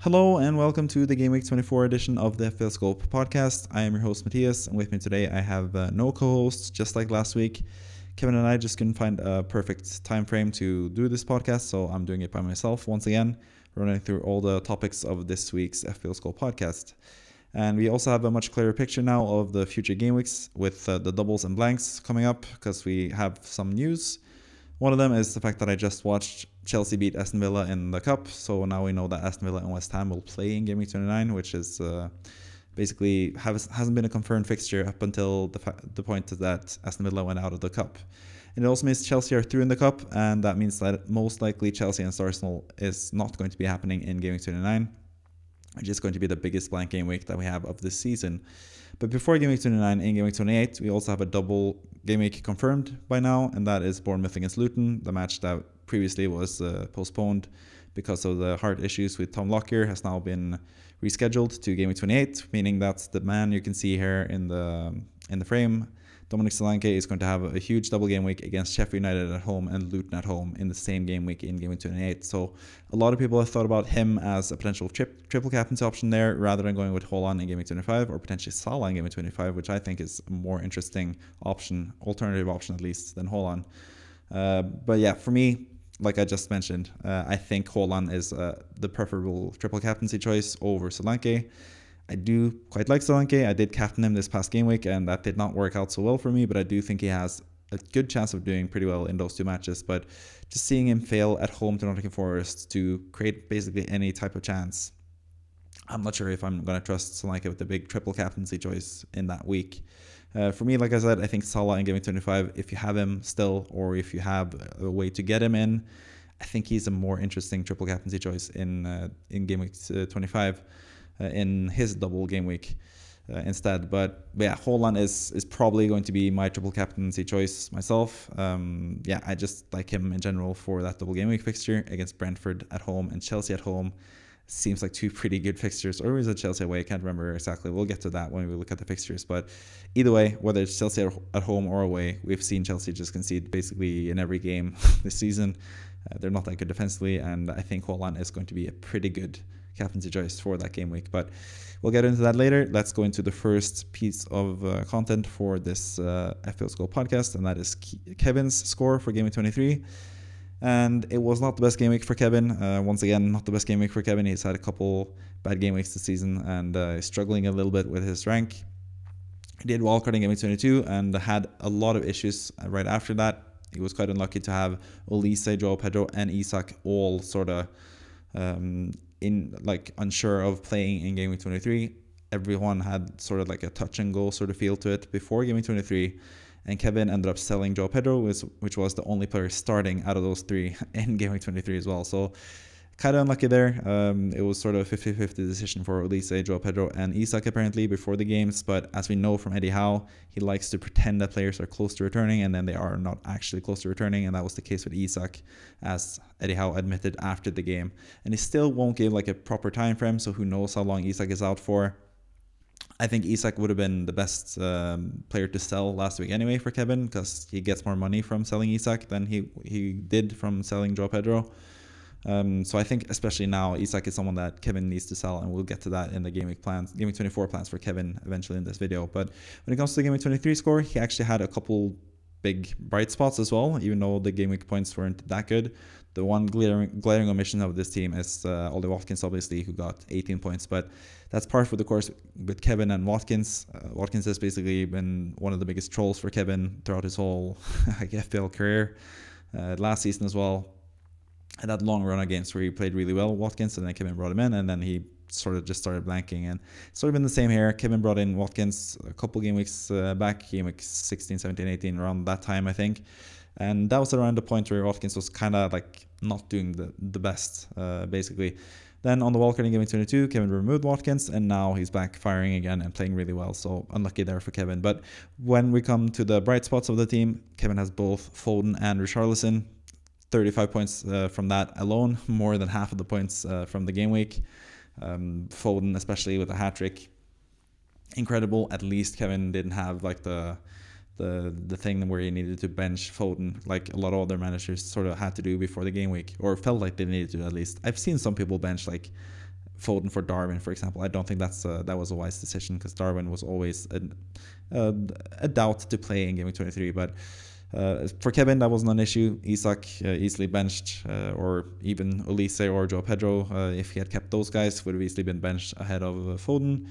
Hello and welcome to the GW24 edition of the FPL Scope podcast. I am your host Matthias, and with me today I have no co-hosts, just like last week. Kevin and I just couldn't find a perfect time frame to do this podcast, so I'm doing it by myself once again, running through all the topics of this week's FPL Scope podcast. And we also have a much clearer picture now of the future game weeks with the doubles and blanks coming up because we have some news. One of them is the fact that I just watched Chelsea beat Aston Villa in the Cup, so now we know that Aston Villa and West Ham will play in Game Week 29, which is basically hasn't been a confirmed fixture up until the point that Aston Villa went out of the Cup. And it also means Chelsea are through in the Cup, and that means that most likely Chelsea and Arsenal is not going to be happening in Game Week 29, which is going to be the biggest blank game week that we have of this season. But before Game Week 29 and Game Week 28, we also have a double game week confirmed by now, and that is Bournemouth against Luton. The match that previously was postponed because of the heart issues with Tom Lockyer has now been rescheduled to Game Week 28, meaning that the man you can see here in the frame, Dominic Solanke, is going to have a huge double game week against Sheffield United at home and Luton at home in the same game week in Game Week 28. So a lot of people have thought about him as a potential triple captaincy option there rather than going with Haaland in Game Week 25 or potentially Salah in Game Week 25, which I think is a more interesting option, alternative option at least, than Haaland. But yeah, for me, like I just mentioned, I think Haaland is the preferable triple captaincy choice over Solanke. I do quite like Solanke. I did captain him this past game week, and that did not work out so well for me, but I do think he has a good chance of doing pretty well in those two matches. But just seeing him fail at home to Nottingham Forest to create basically any type of chance, I'm not sure if I'm going to trust Solanke with the big triple captaincy choice in that week. For me, like I said, I think Salah in Game Week 25, if you have him still, or if you have a way to get him in, I think he's a more interesting triple captaincy choice in Game Week 25. In his double game week instead. But yeah, Haaland is probably going to be my triple captaincy choice myself. Yeah, I just like him in general for that double game week fixture against Brentford at home and Chelsea at home. Seems like two pretty good fixtures, or is it Chelsea away? I can't remember exactly. We'll get to that when we look at the fixtures. But either way, whether it's Chelsea at home or away, we've seen Chelsea just concede basically in every game this season. They're not that good defensively, and I think Haaland is going to be a pretty good captaincy choice for that game week. But we'll get into that later. Let's go into the first piece of content for this FPL Score podcast, and that is Kevin's score for Game Week 23. And it was not the best game week for Kevin. Once again, not the best game week for Kevin. He's had a couple bad game weeks this season and is struggling a little bit with his rank. He did wildcard in Game Week 22 and had a lot of issues right after that. He was quite unlucky to have Olise, Joao Pedro, and Isak all sort of unsure of playing in Game Week 23. Everyone had sort of like a touch and go sort of feel to it before Game Week 23. And Kevin ended up selling Joao Pedro, which was the only player starting out of those three in Game Week 23 as well. So kind of unlucky there. It was sort of a 50-50 decision for Olise, Joao Pedro, and Isak apparently before the games. But as we know from Eddie Howe, he likes to pretend that players are close to returning and then they are not actually close to returning. And that was the case with Isak, as Eddie Howe admitted after the game. And he still won't give like a proper time frame, so who knows how long Isak is out for. I think Isak would have been the best player to sell last week anyway for Kevin, because he gets more money from selling Isak than he did from selling Joao Pedro. So I think especially now, Isak is someone that Kevin needs to sell, and we'll get to that in the Game Week 24 plans for Kevin eventually in this video. But when it comes to the Game Week 23 score, he actually had a couple big bright spots as well, even though the Game Week points weren't that good. The one glaring omission of this team is Ollie Watkins, obviously, who got 18 points. But that's par for the course with Kevin and Watkins. Watkins has basically been one of the biggest trolls for Kevin throughout his whole FPL career. Last season as well, had that long run of games where he played really well, Watkins, and then Kevin brought him in, and then he sort of just started blanking. And it's sort of been the same here. Kevin brought in Watkins a couple game weeks back, game week 16, 17, 18, around that time, I think. And that was around the point where Watkins was kind of like not doing the best, basically. Then on the wildcard in Game Week 22, Kevin removed Watkins, and now he's back firing again and playing really well. So unlucky there for Kevin. But when we come to the bright spots of the team, Kevin has both Foden and Richarlison. 35 points from that alone, more than half of the points from the game week. Foden, especially with a hat-trick, incredible. At least Kevin didn't have like the thing where he needed to bench Foden like a lot of other managers sort of had to do before the game week, or felt like they needed to at least. I've seen some people bench like Foden for Darwin, for example. I don't think that was a wise decision, because Darwin was always a doubt to play in Game 23. But for Kevin, that wasn't an issue. Isak easily benched, or even Olise or Joe Pedro, if he had kept those guys, would have easily been benched ahead of Foden.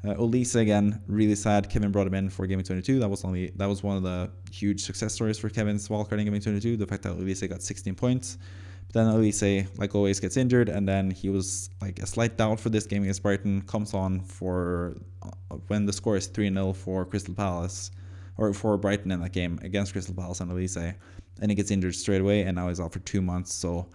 Olise, again, really sad. Kevin brought him in for Game 22. That was one of the huge success stories for Kevin's wildcard in Game 22. The fact that Olise got 16 points. But then Olise, like always, gets injured, and then he was like a slight doubt for this game against Brighton. Comes on for when the score is 3-0 for Crystal Palace, or for Brighton in that game against Crystal Palace and Olise, and he gets injured straight away, and now he's out for 2 months. So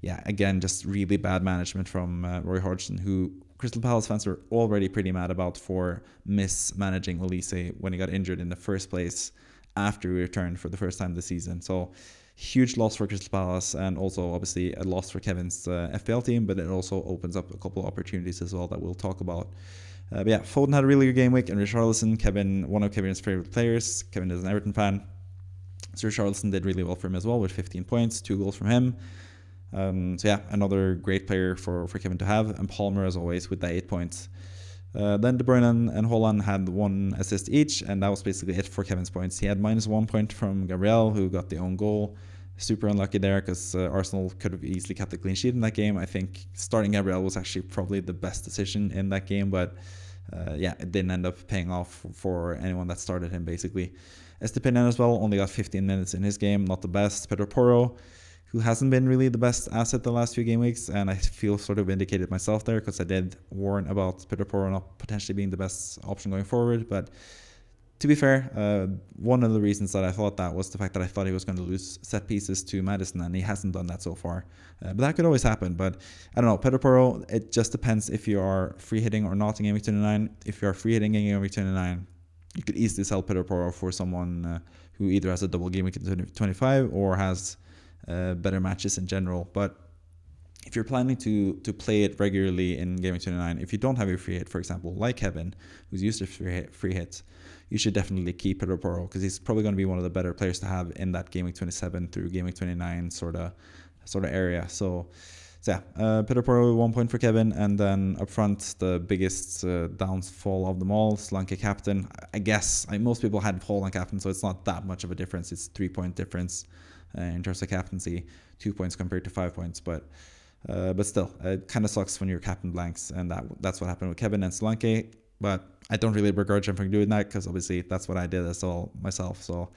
yeah, again, just really bad management from Roy Hodgson, who Crystal Palace fans were already pretty mad about for mismanaging Olise when he got injured in the first place after he returned for the first time this season. So huge loss for Crystal Palace, and also obviously a loss for Kevin's FPL team, but it also opens up a couple of opportunities as well that we'll talk about. But yeah, Foden had a really good game week, and Richarlison, one of Kevin's favorite players. Kevin is an Everton fan, so Richarlison did really well for him as well with 15 points, 2 goals from him. So yeah, another great player for Kevin to have, and Palmer as always with the 8 points. Then De Bruyne and Haaland had 1 assist each, and that was basically it for Kevin's points. He had -1 point from Gabriel, who got the own goal. Super unlucky there, because Arsenal could have easily kept the clean sheet in that game. I think starting Gabriel was actually probably the best decision in that game, but yeah, it didn't end up paying off for anyone that started him, basically. Estepinian as well only got 15 minutes in his game, not the best. Pedro Porro, who hasn't been really the best asset the last few game weeks, and I feel sort of vindicated myself there, because I did warn about Pedro Porro not potentially being the best option going forward. But to be fair, one of the reasons that I thought that was the fact that I thought he was going to lose set pieces to Madison, and he hasn't done that so far. But that could always happen. But I don't know, Pedro Porro, it just depends if you are free hitting or not in Game Week 29. If you are free hitting in Game Week 29, you could easily sell Pedro Porro for someone who either has a double Game Week 25 or has better matches in general. But if you're planning to play it regularly in Game Week 29, if you don't have your free hit, for example, like Kevin, who's used to free hits, you should definitely keep Pedro Porro, because he's probably going to be one of the better players to have in that Game Week 27 through Game Week 29 sort of area. So yeah, Pedro Porro 1 point for Kevin, and then up front, the biggest downfall of them all, Solanke captain. I guess most people had Haaland captain, so it's not that much of a difference. It's 3 point difference in terms of captaincy, 2 points compared to 5 points, but still, it kind of sucks when you're captain blanks, and that's what happened with Kevin and Solanke. But I don't really begrudge him for doing that, because obviously that's what I did as well myself. So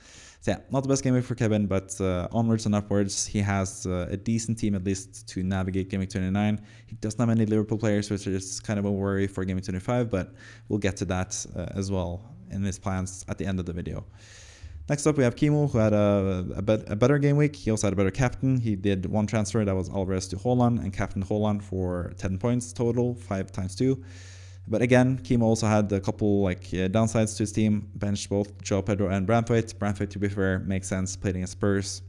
yeah, not the best game week for Kevin, but onwards and upwards. He has a decent team, at least, to navigate Game Week 29. He doesn't have any Liverpool players, which is kind of a worry for Game Week 25, but we'll get to that as well in his plans at the end of the video. Next up, we have Kimo, who had a better game week. He also had a better captain. He did 1 transfer, that was Alvarez to Haaland, and captained Haaland for 10 points total, 5 times 2. But again, Kimo also had a couple downsides to his team. Benched both Joe Pedro and Branthwaite. Branthwaite, to be fair, makes sense, played against Spurs.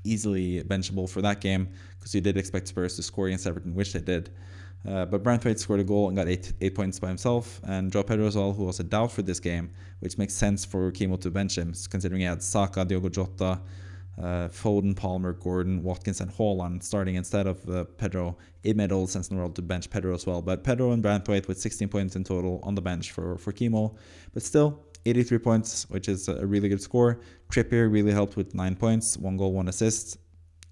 Easily benchable for that game, because you did expect Spurs to score against Everton, which they did. But Branthwaite scored a goal and got 8 points by himself, and Joe Pedro as well, who was a doubt for this game, which makes sense for Kimo to bench him, considering he had Saka, Diogo Jota, Foden, Palmer, Gordon, Watkins, and Haaland starting instead of Pedro. It made all the sense in the world to bench Pedro as well. But Pedro and Branthwaite with 16 points in total on the bench for Kimo. But still, 83 points, which is a really good score. Trippier really helped with 9 points, 1 goal, 1 assist.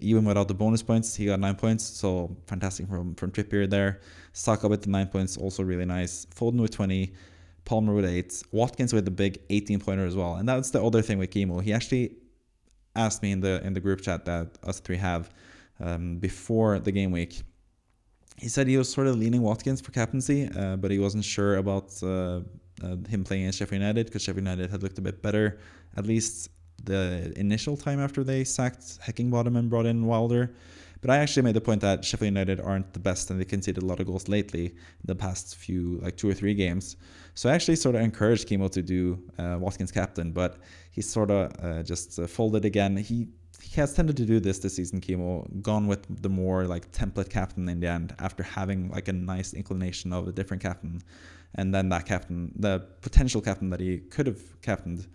Even without the bonus points, he got 9 points, so fantastic from Trippier there. Saka with the 9 points, also really nice. Foden with 20, Palmer with 8, Watkins with the big 18-pointer as well. And that's the other thing with Kimo. He actually asked me in the group chat that us three have before the game week. He said he was sort of leaning Watkins for captaincy, but he wasn't sure about him playing against Sheffield United, because Sheffield United had looked a bit better, at least the initial time after they sacked Heckingbottom and brought in Wilder. But I actually made the point that Sheffield United aren't the best, and they conceded a lot of goals lately, the past few, 2 or 3 games. So I actually sort of encouraged Kimo to do Watkins captain, but he sort of just folded again. He has tended to do this season, Kimo, gone with the more template captain in the end, after having a nice inclination of a different captain. And then that captain, the potential captain that he could have captained,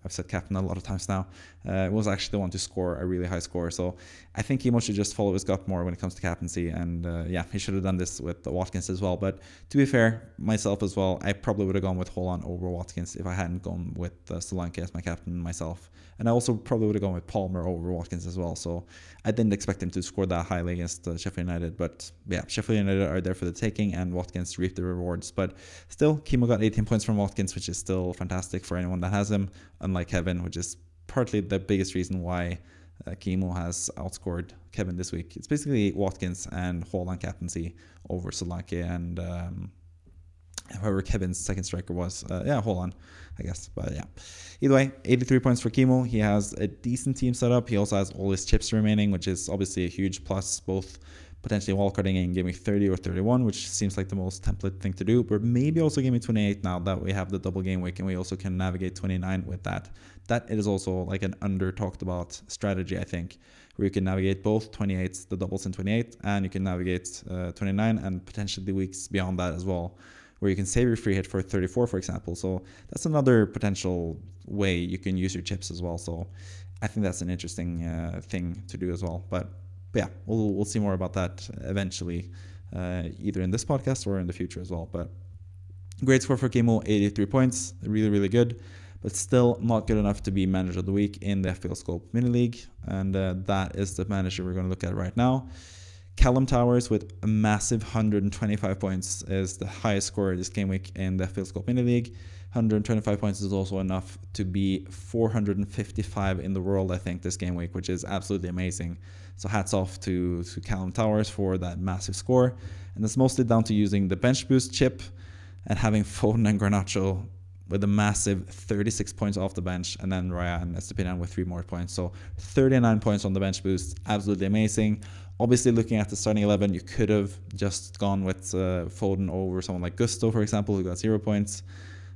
I've said captain a lot of times now, was actually the one to score a really high score. So I think Kimo should just follow his gut more when it comes to captaincy. And he should have done this with Watkins as well. But to be fair, myself as well, I probably would have gone with Haaland over Watkins if I hadn't gone with Solanke as my captain myself. And I also probably would have gone with Palmer over Watkins as well. So I didn't expect him to score that highly against Sheffield United. But yeah, Sheffield United are there for the taking, and Watkins reaped the rewards. But still, Kimo got 18 points from Watkins, which is still fantastic for anyone that has him, unlike Kevin, which is partly the biggest reason why Kimo has outscored Kevin this week. It's basically Watkins and Haaland captaincy over Solanke and whoever Kevin's second striker was. Haaland, I guess. But yeah, either way, 83 points for Kimo. He has a decent team set up. He also has all his chips remaining, which is obviously a huge plus, both potentially wildcarding in Game Week 30 or 31, which seems like the most template thing to do, but maybe also Game Week 28 now that we have the double game week and we also can navigate 29 with that. That is also like an under talked about strategy, I think, where you can navigate both 28, the doubles in 28, and you can navigate 29 and potentially the weeks beyond that as well, where you can save your free hit for 34, for example. So that's another potential way you can use your chips as well. So I think that's an interesting thing to do as well. But yeah, we'll see more about that eventually, either in this podcast or in the future as well. But great score for Kimo, 83 points, really, really good, but still not good enough to be manager of the week in the FPL Scope Mini League. And that is the manager we're going to look at right now. Callum Towers with a massive 125 points is the highest scorer this game week in the FPL Scope Mini League. 125 points is also enough to be 455 in the world, I think, this game week, which is absolutely amazing. So hats off to Callum Towers for that massive score. And it's mostly down to using the bench boost chip and having Foden and Garnacho with a massive 36 points off the bench, and then Raya and Estepinian with 3 more points. So 39 points on the bench boost, absolutely amazing. Obviously, looking at the starting 11, you could have just gone with Foden over someone like Gusto, for example, who got 0 points.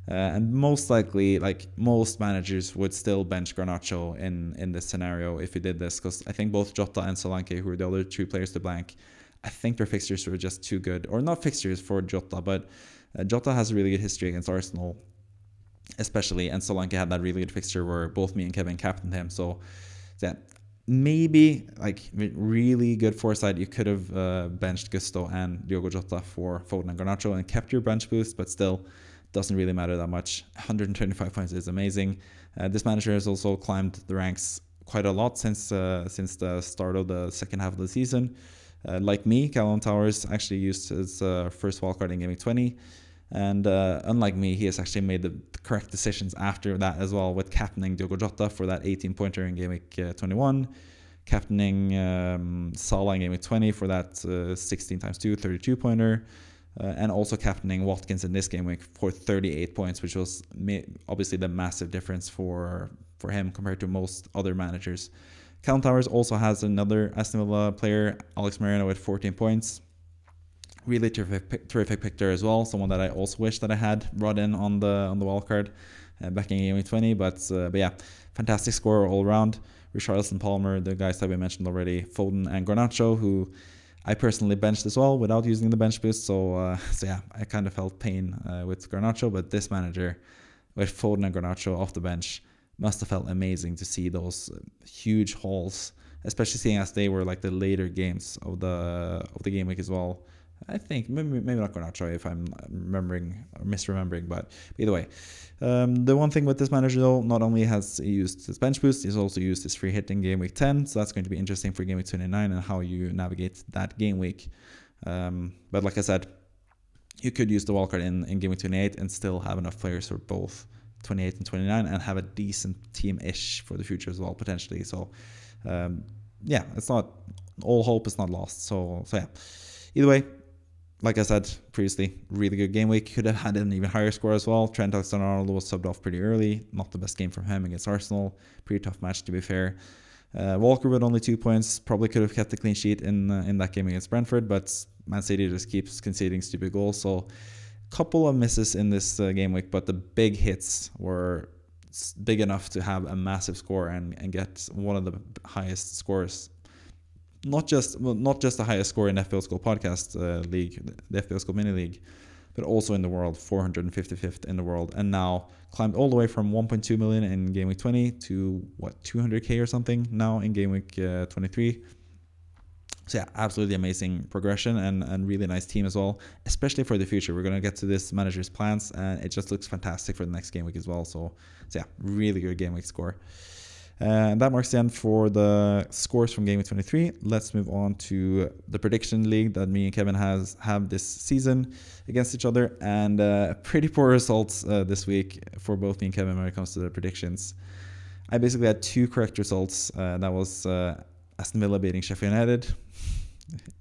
And most likely, like most managers would still bench Garnacho in this scenario if he did this, because I think both Jota and Solanke, who are the other 2 players to blank, I think their fixtures were just too good. Or not fixtures for Jota, but Jota has a really good history against Arsenal, especially, and Solanke had that really good fixture where both me and Kevin captained him. So yeah, maybe like really good foresight, you could have benched Gusto and Diogo Jota for Foden and Garnacho and kept your bench boost, but still doesn't really matter that much. 125 points is amazing. This manager has also climbed the ranks quite a lot since the start of the second half of the season. Like me, Callum Towers actually used his first wildcard in Game Week 20. And unlike me, he has actually made the correct decisions after that as well, with captaining Diogo Jota for that 18-pointer in Game Week 21, captaining Salah in Game Week 20 for that 16 times 2, 32-pointer, and also captaining Watkins in this game week for 38 points, which was obviously the massive difference for him compared to most other managers. Callum Towers also has another Aston Villa player, Alex Moreno, with 14 points. Really terrific pick there as well. Someone that I also wish that I had brought in on the wildcard back in Game Week 20. But yeah, fantastic score all around. Richarlison, Palmer, the guys that we mentioned already, Foden and Garnacho, who I personally benched as well without using the bench boost. So yeah, I kind of felt pain with Garnacho, but this manager with Foden and Garnacho off the bench must have felt amazing to see those huge hauls, especially seeing as they were like the later games of the game week as well. I think maybe not Garnacho if I'm remembering or misremembering, but either way. The one thing with this manager though, not only has he used his bench boost, he's also used his free hit in game week 10, so that's going to be interesting for game week 29 and how you navigate that game week. But like I said, you could use the wildcard in game week 28 and still have enough players for both 28 and 29 and have a decent team-ish for the future as well, potentially. So yeah, it's not all hope is not lost. So yeah, either way, like I said previously, really good game week. Could have had an even higher score as well. Trent Alexander-Arnold was subbed off pretty early. Not the best game from him against Arsenal. Pretty tough match, to be fair. Walker with only 2 points. Probably could have kept the clean sheet in that game against Brentford, but Man City just keeps conceding stupid goals. So a couple of misses in this game week, but the big hits were big enough to have a massive score and get one of the highest scores. Not just the highest score in FPL School Podcast League, the FPL School Mini League, but also in the world, 455th in the world, and now climbed all the way from 1.2 million in game week 20 to what, 200k or something now in game week 23. So yeah, absolutely amazing progression and really nice team as well, especially for the future. We're going to get to this manager's plans, and it just looks fantastic for the next game week as well. So yeah, really good game week score. And that marks the end for the scores from game week 23. Let's move on to the prediction league that me and Kevin have this season against each other, and pretty poor results this week for both me and Kevin when it comes to the predictions. I basically had 2 correct results. That was Aston Villa beating Sheffield United.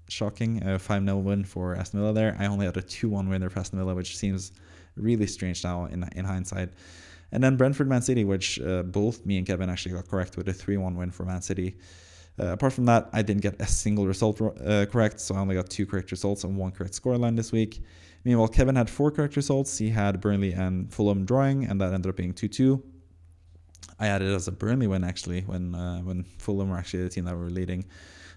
Shocking. 5-0 win for Aston Villa there. I only had a 2-1 winner for Aston Villa, which seems really strange now in hindsight. And then Brentford Man City, which both me and Kevin actually got correct with a 3-1 win for Man City. Apart from that, I didn't get a single result correct, so I only got 2 correct results and 1 correct scoreline this week. Meanwhile, Kevin had 4 correct results. He had Burnley and Fulham drawing, and that ended up being 2-2. I had it as a Burnley win, actually, when Fulham were actually the team that were leading.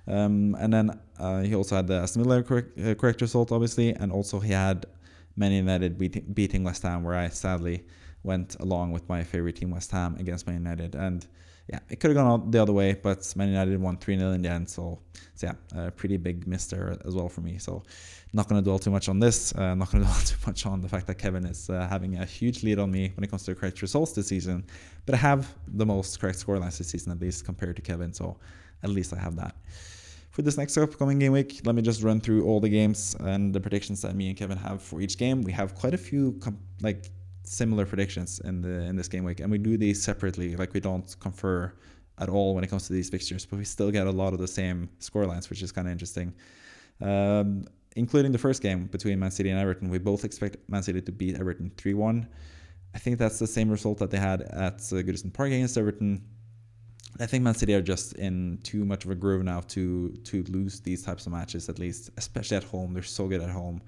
And then he also had the Aston Villa correct result, obviously, and also he had Man United beating West Ham, where I sadly went along with my favorite team, West Ham, against Man United. And yeah, it could have gone the other way, but Man United won 3-0 in the end. So yeah, a pretty big miss there as well for me. So not going to dwell too much on this. Not going to dwell too much on the fact that Kevin is having a huge lead on me when it comes to correct results this season. But I have the most correct scorelines this season, at least compared to Kevin. So at least I have that. For this next upcoming game week, let me just run through all the games and the predictions that me and Kevin have for each game. We have quite a few similar predictions in this game week, and we do these separately. Like, we don't confer at all when it comes to these fixtures, but we still get a lot of the same scorelines, which is kind of interesting. Including the first game between Man City and Everton, we both expect Man City to beat Everton 3-1. I think that's the same result that they had at Goodison Park against Everton. I think Man City are just in too much of a groove now to lose these types of matches, at least, especially at home. They're so good at home.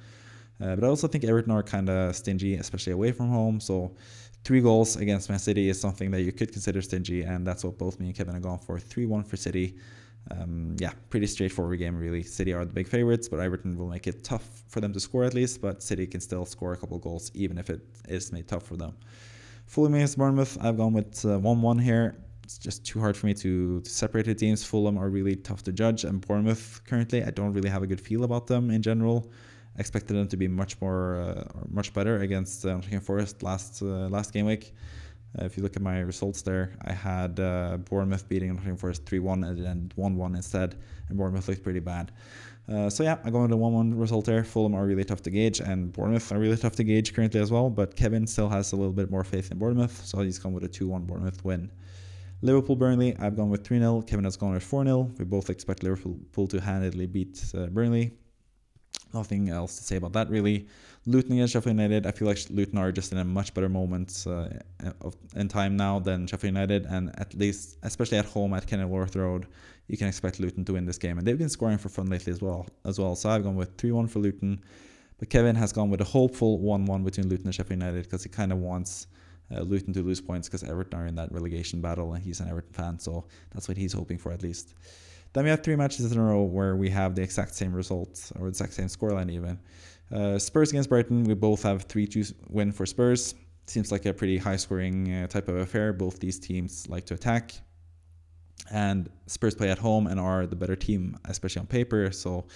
But I also think Everton are kind of stingy, especially away from home. So 3 goals against Man City is something that you could consider stingy, and that's what both me and Kevin are going for. 3-1 for City. Yeah, pretty straightforward game, really. City are the big favorites, but Everton will make it tough for them to score at least, but City can still score a couple of goals, even if it is made tough for them. Fulham against Bournemouth, I've gone with 1-1 here. It's just too hard for me to separate the teams. Fulham are really tough to judge, and Bournemouth currently, I don't really have a good feel about them in general. I expected them to be much better against Nottingham Forest last game week. If you look at my results there, I had Bournemouth beating Nottingham Forest 3-1 and then 1-1 instead, and Bournemouth looked pretty bad. So yeah, I'm going with a 1-1 result there. Fulham are really tough to gauge, and Bournemouth are really tough to gauge currently as well, but Kevin still has a little bit more faith in Bournemouth, so he's gone with a 2-1 Bournemouth win. Liverpool-Burnley, I've gone with 3-0. Kevin has gone with 4-0. We both expect Liverpool to handedly beat Burnley. Nothing else to say about that, really. Luton against Sheffield United, I feel like Luton are just in a much better moment in time now than Sheffield United, and at least, especially at home at Kenilworth Road, you can expect Luton to win this game, and they've been scoring for fun lately as well. So I've gone with 3-1 for Luton, but Kevin has gone with a hopeful 1-1 between Luton and Sheffield United because he kind of wants Luton to lose points because Everton are in that relegation battle, and he's an Everton fan, so that's what he's hoping for at least. Then we have 3 matches in a row where we have the exact same result, or the exact same scoreline even. Spurs against Brighton, we both have 3-2 win for Spurs. Seems like a pretty high-scoring type of affair. Both these teams like to attack. And Spurs play at home and are the better team, especially on paper. So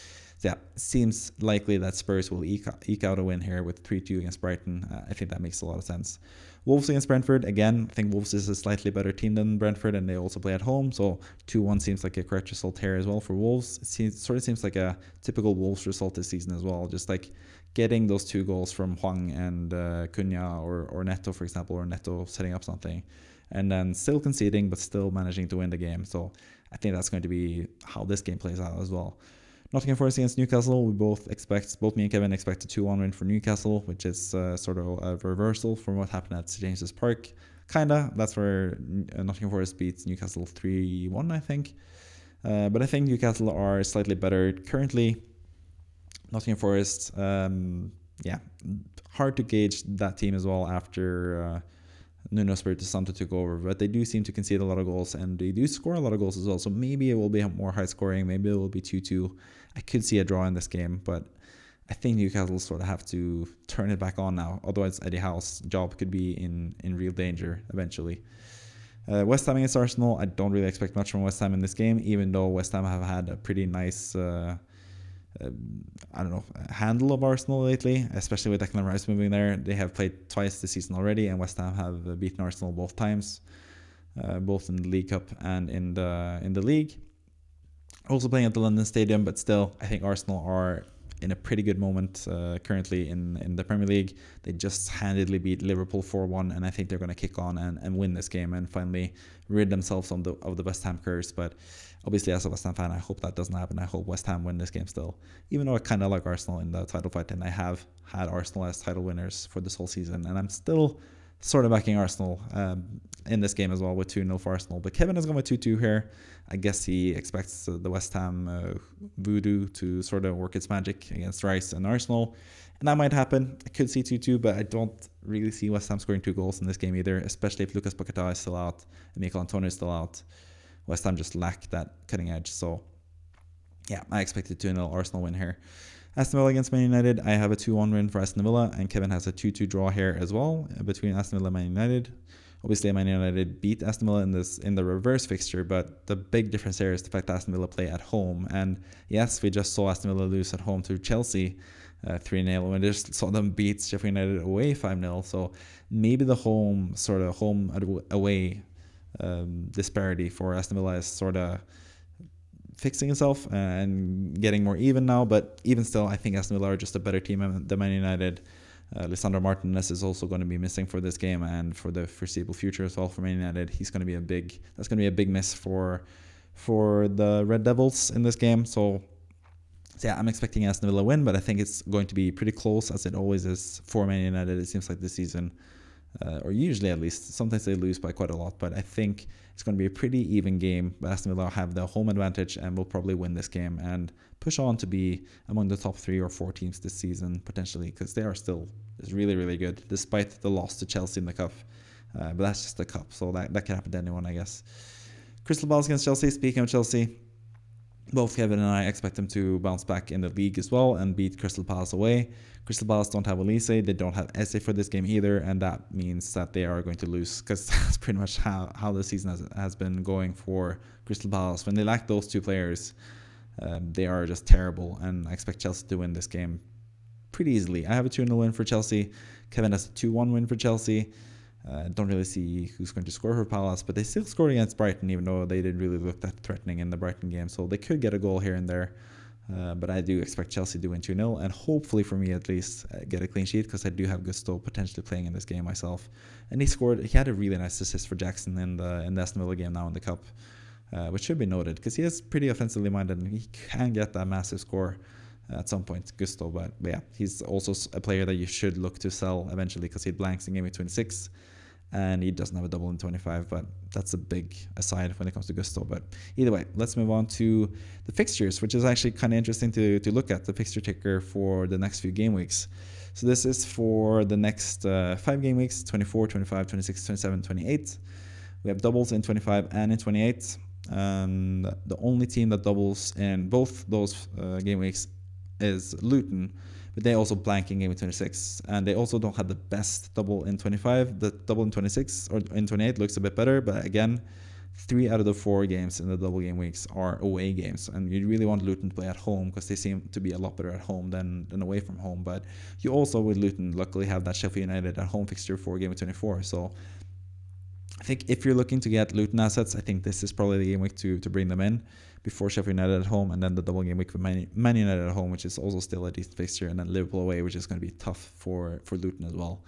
yeah, seems likely that Spurs will eke out a win here with 3-2 against Brighton. I think that makes a lot of sense. Wolves against Brentford, again, I think Wolves is a slightly better team than Brentford, and they also play at home, so 2-1 seems like a correct result here as well for Wolves. It sort of seems like a typical Wolves result this season as well, just like getting those 2 goals from Hwang and Cunha or Neto, for example, or Neto setting up something, and then still conceding but still managing to win the game. So I think that's going to be how this game plays out as well. Nottingham Forest against Newcastle, both me and Kevin expect a 2-1 win for Newcastle, which is sort of a reversal from what happened at St James's Park. Kinda, that's where Nottingham Forest beats Newcastle 3-1, I think. But I think Newcastle are slightly better currently. Nottingham Forest, yeah, hard to gauge that team as well after Nuno Espirito Santo took over, but they do seem to concede a lot of goals, and they do score a lot of goals as well, so maybe it will be more high scoring, maybe it will be 2-2. I could see a draw in this game, but I think Newcastle sort of have to turn it back on now. Otherwise, Eddie Howe's job could be in real danger eventually. West Ham against Arsenal. I don't really expect much from West Ham in this game, even though West Ham have had a pretty nice, handle of Arsenal lately, especially with Declan Rice moving there. They have played twice this season already, and West Ham have beaten Arsenal both times, both in the League Cup and in the league. Also playing at the London Stadium, but still, I think Arsenal are in a pretty good moment currently in the Premier League. They just handedly beat Liverpool 4-1, and I think they're going to kick on and win this game and finally rid themselves of the West Ham curse. But obviously, as a West Ham fan, I hope that doesn't happen. I hope West Ham win this game still, even though I kind of like Arsenal in the title fight, and I have had Arsenal as title winners for this whole season, and I'm still sort of backing Arsenal in this game as well with 2-0 for Arsenal. But Kevin has gone with 2-2 here. I guess he expects the West Ham voodoo to sort of work its magic against Rice and Arsenal. And that might happen. I could see 2-2, but I don't really see West Ham scoring 2 goals in this game either, especially if Lucas Paquetá is still out and Mikel Antonio is still out. West Ham just lack that cutting edge. So, yeah, I expect a 2-0 Arsenal win here. Aston Villa against Man United. I have a 2-1 win for Aston Villa, and Kevin has a 2-2 draw here as well between Aston Villa and Man United. Obviously, Man United beat Aston Villa in the reverse fixture, but the big difference here is the fact that Aston Villa play at home. And yes, we just saw Aston Villa lose at home to Chelsea 3-0. We just saw them beat Sheffield United away 5-0. So maybe the home away disparity for Aston Villa is sort of fixing itself and getting more even now. But even still, I think Aston Villa are just a better team than Man United. Lisandro Martinez is also going to be missing for this game and for the foreseeable future as well for Man United. That's going to be a big miss for the Red Devils in this game. So yeah, I'm expecting Aston Villa win, but I think it's going to be pretty close, as it always is for Man United. It seems like this season, or usually at least. Sometimes they lose by quite a lot, but I think it's going to be a pretty even game. But Aston Villa have the home advantage and will probably win this game and push on to be among the top 3 or 4 teams this season, potentially, because they are still really, really good, despite the loss to Chelsea in the cup. But that's just the cup, so that can happen to anyone, I guess. Crystal Palace against Chelsea. Speaking of Chelsea, both Kevin and I expect them to bounce back in the league as well and beat Crystal Palace away. Crystal Palace don't have Elise, they don't have Eze for this game either, and that means that they are going to lose, because that's pretty much how the season has been going for Crystal Palace. When they lack those 2 players, they are just terrible, and I expect Chelsea to win this game pretty easily. I have a 2-0 win for Chelsea. Kevin has a 2-1 win for Chelsea. Don't really see who's going to score for Palace, but they still scored against Brighton, even though they didn't really look that threatening in the Brighton game. So they could get a goal here and there. But I do expect Chelsea to win 2-0, and hopefully for me at least get a clean sheet, because I do have Gusto potentially playing in this game myself. And he had a really nice assist for Jackson in the Aston Villa game now in the Cup, which should be noted, because he is pretty offensively minded and he can get that massive score at some point, Gusto. But yeah, he's also a player that you should look to sell eventually, because he blanks in game week 26. And he doesn't have a double in 25, but that's a big aside when it comes to Gusto. But either way, let's move on to the fixtures, which is actually kind of interesting to look at, the fixture ticker for the next few game weeks. So this is for the next 5 game weeks, 24, 25, 26, 27, 28. We have doubles in 25 and in 28. The only team that doubles in both those game weeks is Luton, but they also blank in game week 26, and they also don't have the best double in 25. The double in 26 or in 28 looks a bit better, but again, 3 out of the 4 games in the double game weeks are away games, and you really want Luton to play at home, because they seem to be a lot better at home than away from home. But you also, with Luton, luckily have that Sheffield United at home fixture for game week 24. So I think if you're looking to get Luton assets, I think this is probably the game week to bring them in before Sheffield United at home, and then the double game week with Man United at home, which is also still a decent fixture, and then Liverpool away, which is going to be tough for Luton as well.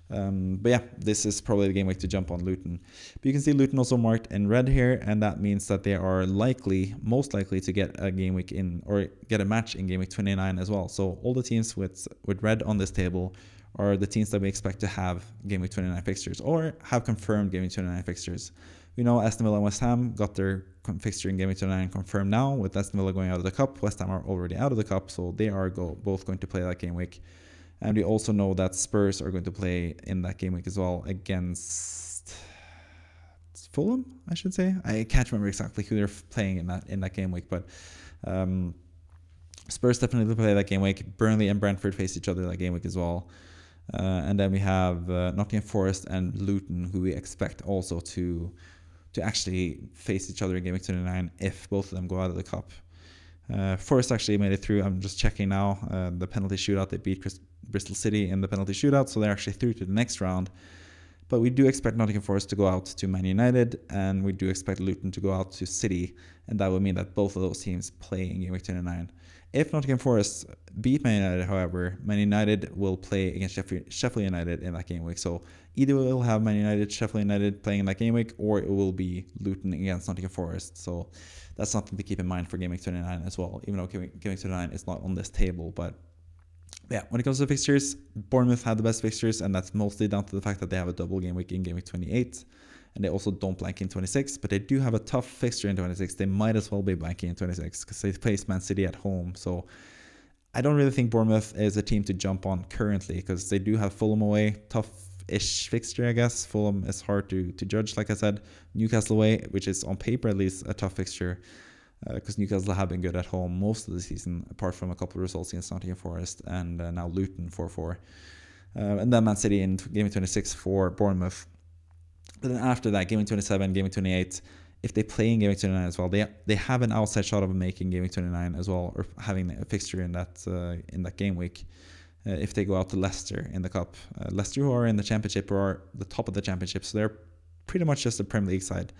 But yeah, this is probably the game week to jump on Luton. But you can see Luton also marked in red here, and that means that they are most likely to get a game week in, or get a match in game week 29 as well. So all the teams with red on this table are the teams that we expect to have game week 29 fixtures, or have confirmed game week 29 fixtures. We know Aston Villa and West Ham got their fixture in game week 29 confirmed now, with Aston Villa going out of the cup. West Ham are already out of the cup, so they are both going to play that game week. And we also know that Spurs are going to play in that game week as well against Fulham, I should say. I can't remember exactly who they're playing in that game week, but Spurs definitely play that game week. Burnley and Brentford face each other that game week as well. And then we have Nottingham Forest and Luton, who we expect also to actually face each other in game week 29 if both of them go out of the cup. Forest actually made it through. I'm just checking now. The penalty shootout, they beat Bristol City in the penalty shootout, so they're actually through to the next round. But we do expect Nottingham Forest to go out to Man United, and we do expect Luton to go out to City, and that would mean that both of those teams play in game week 29. If Nottingham Forest beat Man United, however, Man United will play against Sheffield United in that game week. So either we'll have Man United, Sheffield United playing in that game week, or it will be Luton against Nottingham Forest. So that's something to keep in mind for game week 29 as well, even though game week 29 is not on this table. But yeah, when it comes to fixtures, Bournemouth had the best fixtures, and that's mostly down to the fact that they have a double game week in game week 28. And they also don't blank in 26, but they do have a tough fixture in 26. They might as well be blanking in 26 because they face Man City at home. So I don't really think Bournemouth is a team to jump on currently because they do have Fulham away. Tough-ish fixture, I guess. Fulham is hard to judge, like I said. Newcastle away, which is on paper at least a tough fixture because Newcastle have been good at home most of the season, apart from a couple of results against Nottingham Forest and now Luton 4-4. And then Man City in game 26 for Bournemouth. But then after that, game 27, game 28, if they play in game 29 as well, they have an outside shot of making game 29 as well, or having a fixture in that game week. If they go out to Leicester in the cup, Leicester who are in the championship or are the top of the championship, so they're pretty much just a Premier League side.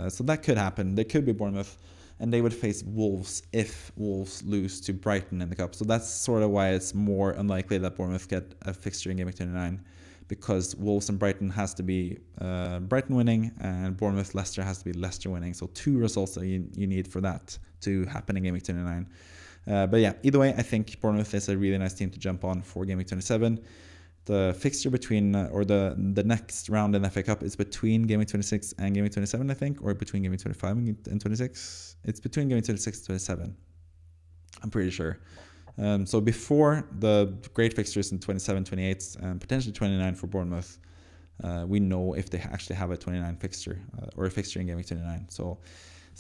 So that could happen. They could be Bournemouth, and they would face Wolves if Wolves lose to Brighton in the cup. So that's sort of why it's more unlikely that Bournemouth get a fixture in game 29. Because Wolves and Brighton has to be Brighton winning, and Bournemouth Leicester has to be Leicester winning. So two results that you need for that to happen in game week 29. But yeah, either way, I think Bournemouth is a really nice team to jump on for game week 27. The fixture between or the next round in the FA Cup is between game week 26 and game week 27, I think, or between game week 25 and 26. It's between game week 26 and 27. I'm pretty sure. So before the great fixtures in 27, 28, and potentially 29 for Bournemouth, we know if they actually have a 29 fixture or a fixture in game week 29. So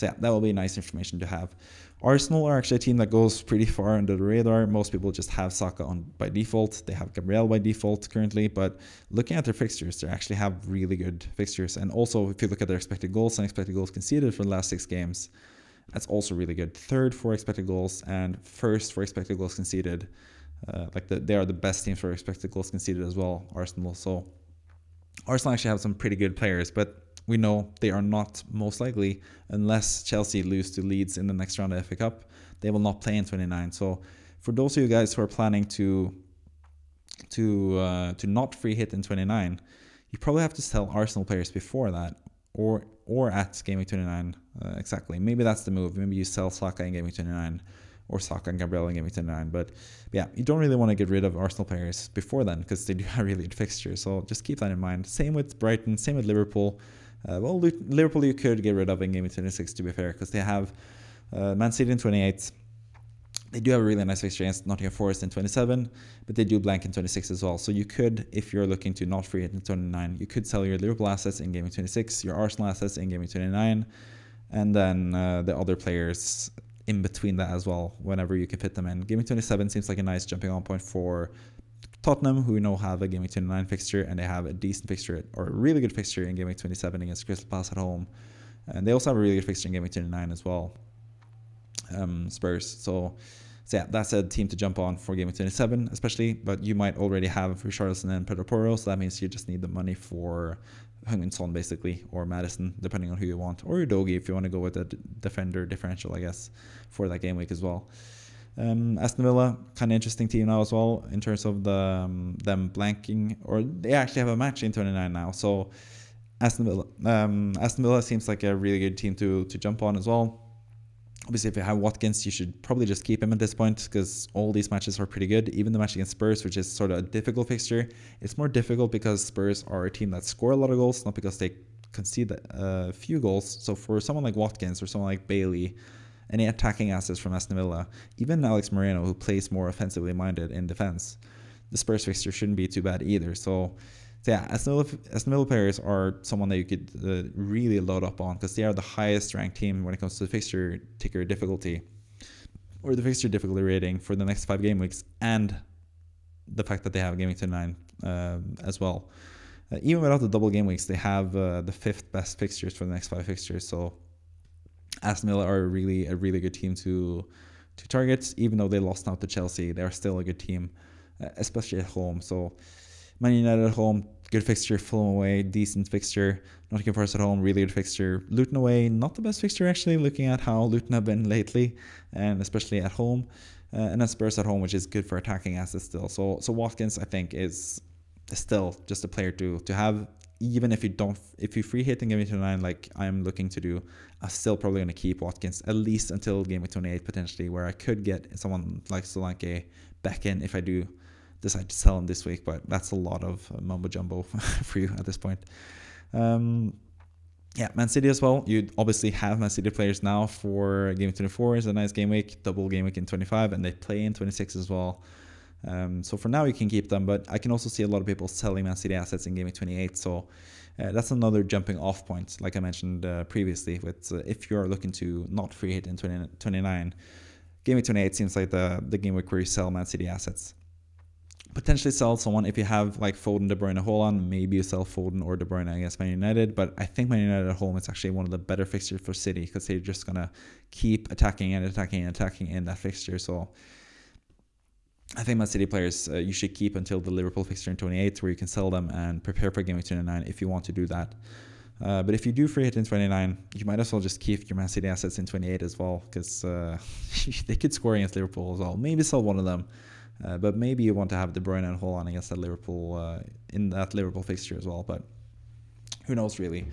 yeah, that will be nice information to have. Arsenal are actually a team that goes pretty far under the radar. Most people just have Saka on by default. They have Gabriel by default currently, but looking at their fixtures, they actually have really good fixtures. And also, if you look at their expected goals and expected goals conceded for the last 6 games, that's also really good. 3rd for expected goals and 1st for expected goals conceded. They are the best team for expected goals conceded as well, Arsenal. So Arsenal actually have some pretty good players, but we know they are not most likely, unless Chelsea lose to Leeds in the next round of the FA Cup, they will not play in 29. So for those of you guys who are planning to not free hit in 29, you probably have to sell Arsenal players before that, or at game week 29 exactly. Maybe that's the move. Maybe you sell Saka in game week 29 or Saka and Gabriel in game week 29. But yeah, you don't really want to get rid of Arsenal players before then because they do have really good fixtures. So just keep that in mind. Same with Brighton, same with Liverpool. Liverpool you could get rid of in game week 26 to be fair, because they have Man City in 28. They do have a really nice fixture against Nottingham Forest in 27, but they do blank in 26 as well. So you could, if you're looking to not free hit in 29, you could sell your Liverpool assets in game week 26, your Arsenal assets in game week 29, and then the other players in between that as well, whenever you can fit them in. Game week 27 seems like a nice jumping on point for Tottenham, who we know have a game week 29 fixture, and they have a decent fixture, or a really good fixture in game week 27 against Crystal Palace at home. And they also have a really good fixture in game week 29 as well. Spurs. So yeah, that's a team to jump on for game 27 especially, but you might already have Richarlison and Pedro Porro, so that means you just need the money for Heung-min Son basically, or Madison, depending on who you want, or Udogie if you want to go with a defender differential, I guess, for that game week as well. Aston Villa, kind of interesting team now as well in terms of them blanking, or they actually have a match in 29 now. So Aston Villa seems like a really good team to jump on as well. Obviously, if you have Watkins, you should probably just keep him at this point because all these matches are pretty good. Even the match against Spurs, which is sort of a difficult fixture, it's more difficult because Spurs are a team that score a lot of goals, not because they concede a few goals. So for someone like Watkins or someone like Bailey, any attacking assets from Aston Villa, even Alex Moreno, who plays more offensively minded in defense, the Spurs fixture shouldn't be too bad either. So yeah, Aston Villa players are someone that you could really load up on because they are the highest ranked team when it comes to the fixture ticker difficulty. or the fixture difficulty rating for the next 5 game weeks, and the fact that they have Game Week 29 as well. Even without the double game weeks, they have the 5th best fixtures for the next 5 fixtures. So Aston Villa are a really good team to target. Even though they lost out to Chelsea, they are still a good team, especially at home. So Man United at home, good fixture. Fulham away, decent fixture. Nottingham Forest at home, really good fixture. Luton away, not the best fixture actually, looking at how Luton have been lately, and especially at home. And then Spurs at home, which is good for attacking assets still. So Watkins, I think, is still just a player to have. Even if you free hit in Game Week 29, like I'm looking to do, I'm still probably going to keep Watkins at least until Game Week 28 potentially, where I could get someone like Solanke back in if I do decide to sell him this week. But that's a lot of mumbo jumbo for you at this point. Yeah, Man City as well. You obviously have Man City players now for Game Week 24. Is a nice game week, double game week in 25, and they play in 26 as well. So for now you can keep them, but I can also see a lot of people selling Man City assets in Game Week 28. So that's another jumping off point, like I mentioned previously. With if you're looking to not free hit in 29, Game Week 28 seems like the game week where you sell Man City assets. Potentially sell someone if you have like Foden, De Bruyne, Haaland. Maybe you sell Foden or De Bruyne against Man United, but I think Man United at home is actually one of the better fixtures for City because they're just gonna keep attacking in that fixture. So I think Man City players you should keep until the Liverpool fixture in 28, where you can sell them and prepare for Game Week 29 if you want to do that. But if you do free hit in 29, you might as well just keep your Man City assets in 28 as well, because they could score against Liverpool as well. Maybe sell one of them. But maybe you want to have De Bruyne and Haaland against that Liverpool in that Liverpool fixture as well. But who knows really?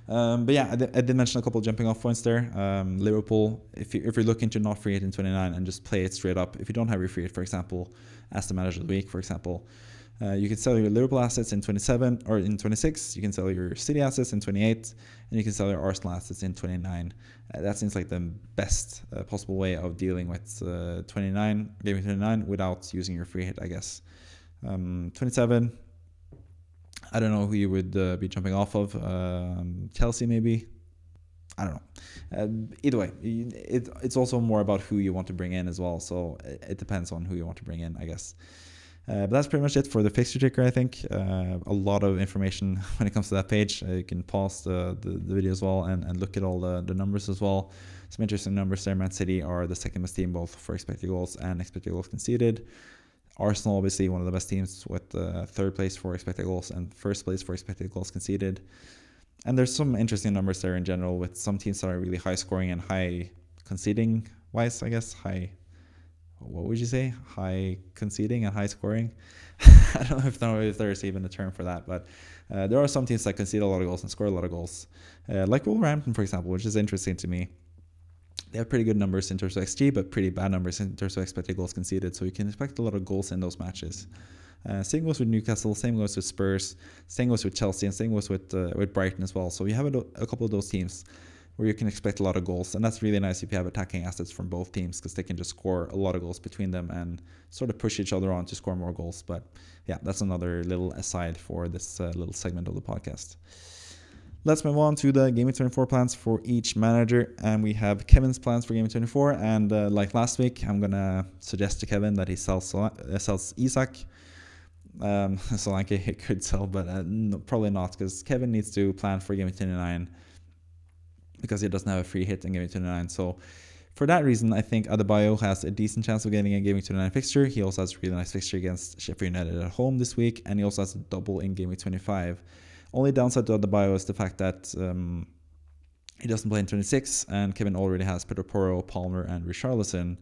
But yeah, I did mention a couple of jumping off points there. Liverpool, if you're looking to not free hit in 29 and just play it straight up, if you don't have your free hit, for example, as the manager of the week, for example, you can sell your Liverpool assets in 27 or in 26. You can sell your City assets in 28, and you can sell your Arsenal assets in 29. That seems like the best possible way of dealing with 29, Game 29, without using your free hit, I guess. 27, I don't know who you would be jumping off of. Chelsea, maybe. I don't know. Either way, it's also more about who you want to bring in as well. So it depends on who you want to bring in, I guess. But that's pretty much it for the fixture ticker, I think. A lot of information when it comes to that page. You can pause the video as well and look at all the numbers as well. Some interesting numbers there. Man City are the second best team both for expected goals and expected goals conceded. Arsenal, obviously, one of the best teams with third place for expected goals and first place for expected goals conceded. And there's some interesting numbers there in general with some teams that are really high scoring and high conceding wise, I guess. What would you say? High conceding and high scoring? I don't know if there's even a term for that, but there are some teams that concede a lot of goals and score a lot of goals. Like Wolverhampton, for example, which is interesting to me. They have pretty good numbers in terms of XG, but pretty bad numbers in terms of expected goals conceded. So you can expect a lot of goals in those matches. Same goes with Newcastle, same goes with Spurs, same goes with Chelsea, and same goes with Brighton as well. So you have a couple of those teams where you can expect a lot of goals. And that's really nice if you have attacking assets from both teams, because they can just score a lot of goals between them and sort of push each other on to score more goals. But yeah, that's another little aside for this little segment of the podcast. Let's move on to the Game Week 24 plans for each manager. And we have Kevin's plans for Game Week 24. And like last week, I'm going to suggest to Kevin that he sells Isak. Solanke he could sell, but no, probably not, because Kevin needs to plan for Game Week 29 because he doesn't have a free hit in Game Week 29. So for that reason, I think Adebayo has a decent chance of getting a Game Week 29 fixture. He also has a really nice fixture against Sheffield United at home this week, and he also has a double in Game Week 25. Only downside to Adebayo is the fact that he doesn't play in 26, and Kevin already has Pedro Porro, Palmer, and Richarlison,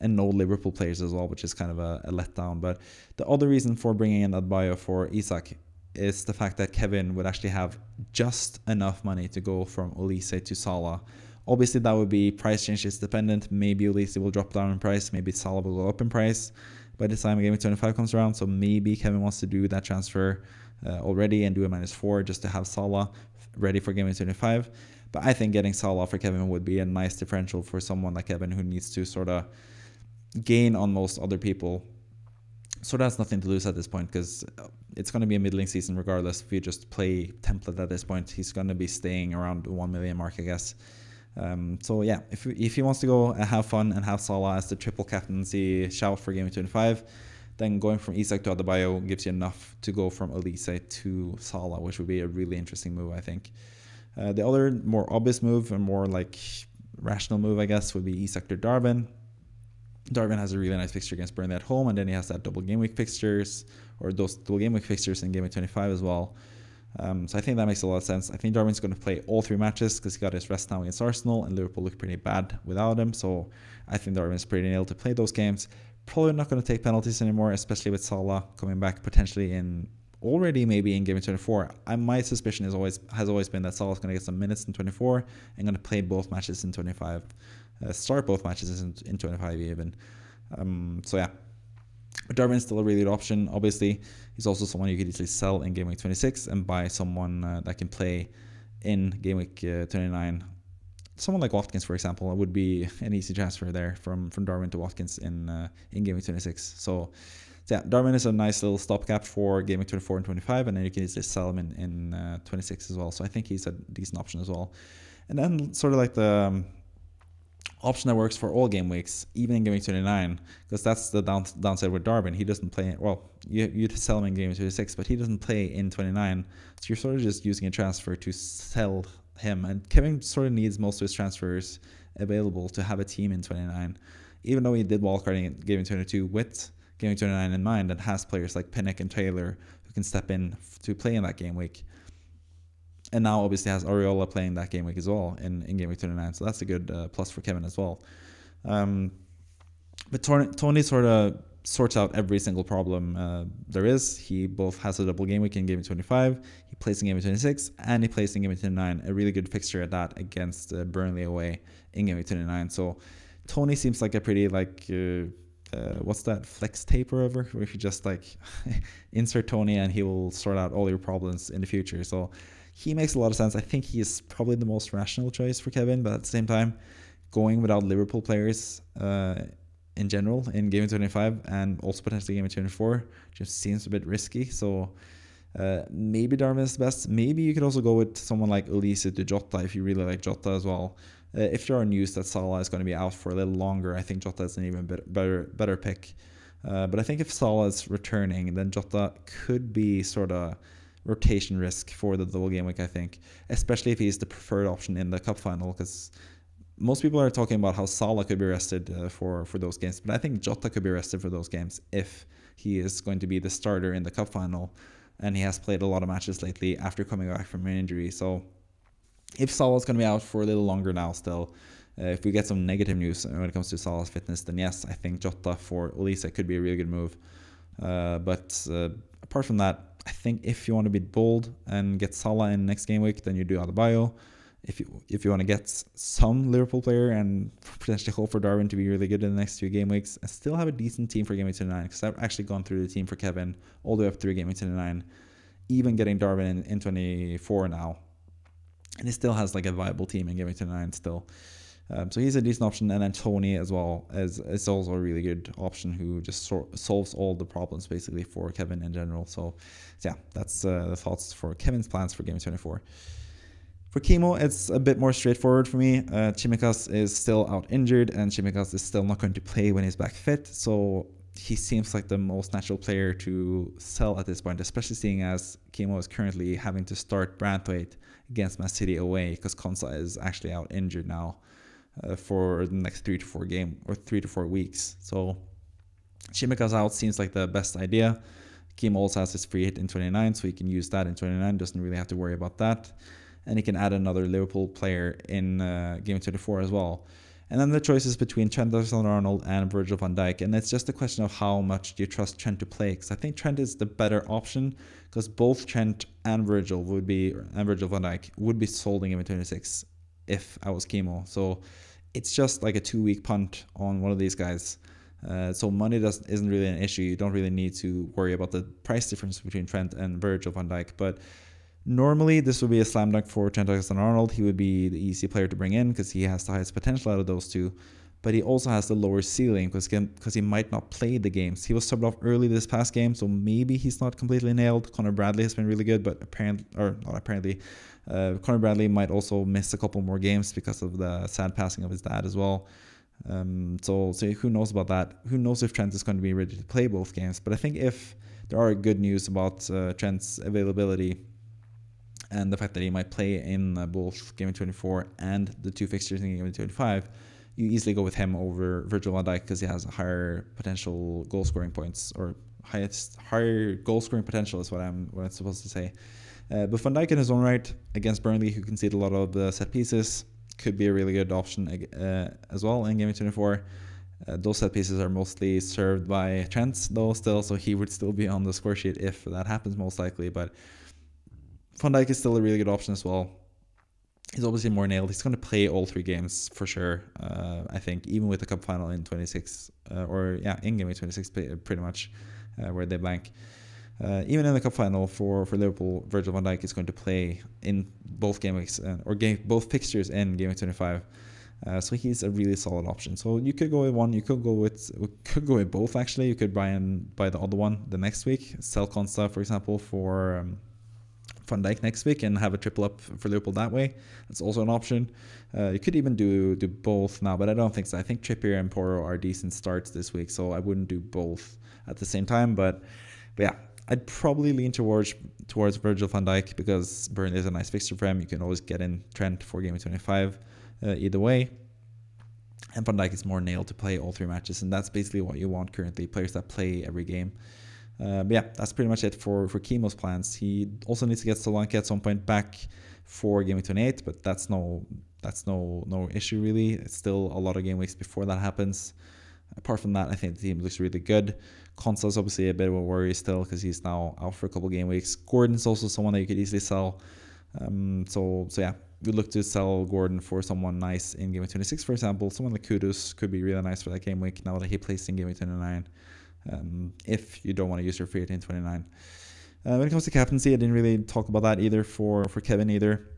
and no Liverpool players as well, which is kind of a letdown. But the other reason for bringing in Adebayo for Isak is the fact that Kevin would actually have just enough money to go from Olise to Salah. Obviously, that would be price changes dependent. Maybe Olise will drop down in price. Maybe Salah will go up in price by the time Game Week 25 comes around. So maybe Kevin wants to do that transfer already and do a -4 just to have Salah ready for Game Week 25. But I think getting Salah for Kevin would be a nice differential for someone like Kevin who needs to sort of gain on most other people. So that's nothing to lose at this point, because it's going to be a middling season regardless. If you just play template at this point, he's going to be staying around the 1 million mark, I guess. So yeah, if he wants to go have fun and have Salah as the triple captaincy shout for Game Week 25, then going from Isak to Adebayo gives you enough to go from Elise to Salah, which would be a really interesting move, I think. The other more obvious move and more like rational move, I guess, would be Isak to Darwin. Darwin has a really nice fixture against Burnley at home, and then he has that double game week fixtures, or those double game week fixtures in Game Week 25 as well. So I think that makes a lot of sense. I think Darwin's going to play all 3 matches because he got his rest now against Arsenal, and Liverpool look pretty bad without him. So I think Darwin's pretty nailed to play those games. Probably not going to take penalties anymore, especially with Salah coming back potentially already maybe in Game Week 24. My suspicion has always been that Salah's going to get some minutes in 24 and going to play both matches in 25. Start both matches in 25 even. So yeah. But Darwin's still a really good option. Obviously, he's also someone you could easily sell in Game Week 26 and buy someone that can play in Game Week 29. Someone like Watkins, for example, would be an easy transfer there from Darwin to Watkins in Game Week 26. So yeah, Darwin is a nice little stopgap for Game Week 24 and 25, and then you can easily sell him in 26 as well. So I think he's a decent option as well. And then sort of like the option that works for all game weeks, even in Game Week 29, because that's the downside with Darwin. He doesn't play, well, you'd sell him in Game Week 26, but he doesn't play in 29. So you're sort of just using a transfer to sell him. And Kevin sort of needs most of his transfers available to have a team in 29. Even though he did wildcarding in Game Week 22 with Game Week 29 in mind and has players like Pinnock and Taylor who can step in to play in that game week. And now obviously has Areola playing that game week as well in Game Week 29. So that's a good plus for Kevin as well. But Tony sort of sorts out every single problem there is. He both has a double game week in Game Week 25. He plays in Game Week 26 and he plays in Game Week 29. A really good fixture at that against Burnley away in Game Week 29. So Tony seems like a pretty like... what's that flex tape or whatever, where if you just like insert Tony and he will sort out all your problems in the future. So he makes a lot of sense. I think he is probably the most rational choice for Kevin, but at the same time, going without Liverpool players in general in Game 25 and also potentially Game 24 just seems a bit risky. So maybe Darwin is the best. Maybe you could also go with someone like Elise to Jota if you really like Jota as well. If there are news that Salah is going to be out for a little longer, I think Jota is an even better pick. But I think if Salah is returning, then Jota could be sort of rotation risk for the double game week, I think. Especially if he's the preferred option in the cup final, because most people are talking about how Salah could be rested for those games. But I think Jota could be rested for those games if he is going to be the starter in the cup final. And he has played a lot of matches lately after coming back from an injury. So if Salah's going to be out for a little longer now still, if we get some negative news when it comes to Salah's fitness, then yes, I think Jota for Elise could be a really good move. But apart from that, I think if you want to be bold and get Salah in next game week, then you do Adebayo. If you want to get some Liverpool player and potentially hope for Darwin to be really good in the next 2 game weeks and still have a decent team for Game Week 29, because I've actually gone through the team for Kevin all the way up through Game Week 29, even getting Darwin in 24 now. And he still has like a viable team in Game Week 29 still. So he's a decent option. And then Tony as well is also a really good option who just solves all the problems basically for Kevin in general. So yeah, that's the thoughts for Kevin's plans for Game Week 24. For Kimo, it's a bit more straightforward for me. Tsimikas is still out injured and Tsimikas is still not going to play when he's back fit. So he seems like the most natural player to sell at this point, especially seeing as Kimo is currently having to start Branthwaite against Man City away because Konsa is actually out injured now for the next 3 to 4 weeks. So Tsimikas out seems like the best idea. Kimo also has his free hit in 29, so he can use that in 29, doesn't really have to worry about that. And he can add another Liverpool player in Game 24 as well. And then the choice is between Trent Alexander-Arnold and Virgil van Dijk. And it's just a question of how much do you trust Trent to play. Because I think Trent is the better option. Because both Trent and Virgil van Dijk would be sold in Game 26 if I was Kimo. So it's just like a 2-week punt on one of these guys. So money isn't really an issue. You don't really need to worry about the price difference between Trent and Virgil van Dijk. But normally, this would be a slam dunk for Trent Alexander-Arnold. He would be the easy player to bring in because he has the highest potential out of those two. but he also has the lower ceiling because he might not play the games. He was subbed off early this past game, so maybe he's not completely nailed. Connor Bradley has been really good, but Connor Bradley might also miss a couple more games because of the sad passing of his dad as well. So who knows about that? Who knows if Trent is going to be ready to play both games? But I think if there are good news about Trent's availability and the fact that he might play in both Game24 and the 2 fixtures in Game25, you easily go with him over Virgil van Dijk because he has a higher potential goal scoring points, or higher goal scoring potential is what I'm supposed to say. But Van Dijk in his own right against Burnley, who concede a lot of the set pieces, could be a really good option as well in Game24. Those set pieces are mostly served by Trent though still, so he would still be on the score sheet if that happens most likely. But Van Dijk is still a really good option as well. He's obviously more nailed. He's going to play all 3 games for sure. I think even with the cup final in 26, in game week 26, pretty much, where they blank. Even in the cup final for Liverpool, Virgil van Dijk is going to play in both game weeks both fixtures in game week 25. So he's a really solid option. So you could go with one. You could go with both actually. You could buy the other one the next week. Sell Konsa, for example, for Van Dijk next week and have a triple up for Liverpool that way. That's also an option. You could even do both now, but I don't think so. I think Trippier and Porro are decent starts this week, so I wouldn't do both at the same time. But yeah, I'd probably lean towards Virgil van Dijk because Burnley is a nice fixture for him. You can always get in Trent for game 25 either way. And Van Dijk is more nailed to play all 3 matches, and that's basically what you want currently, players that play every game. But yeah, that's pretty much it for Kimo's plans. He also needs to get Solanke at some point back for game week 28, but that's no issue really. It's still a lot of game weeks before that happens. Apart from that, I think the team looks really good. Konsa is obviously a bit of a worry still because he's now out for a couple game weeks. Gordon's also someone that you could easily sell. So yeah, we look to sell Gordon for someone nice in game week 26, for example. Someone like Kudus could be really nice for that game week now that he plays in game week 29. If you don't want to use your free hit in 29. When it comes to captaincy, I didn't really talk about that either for Kevin either.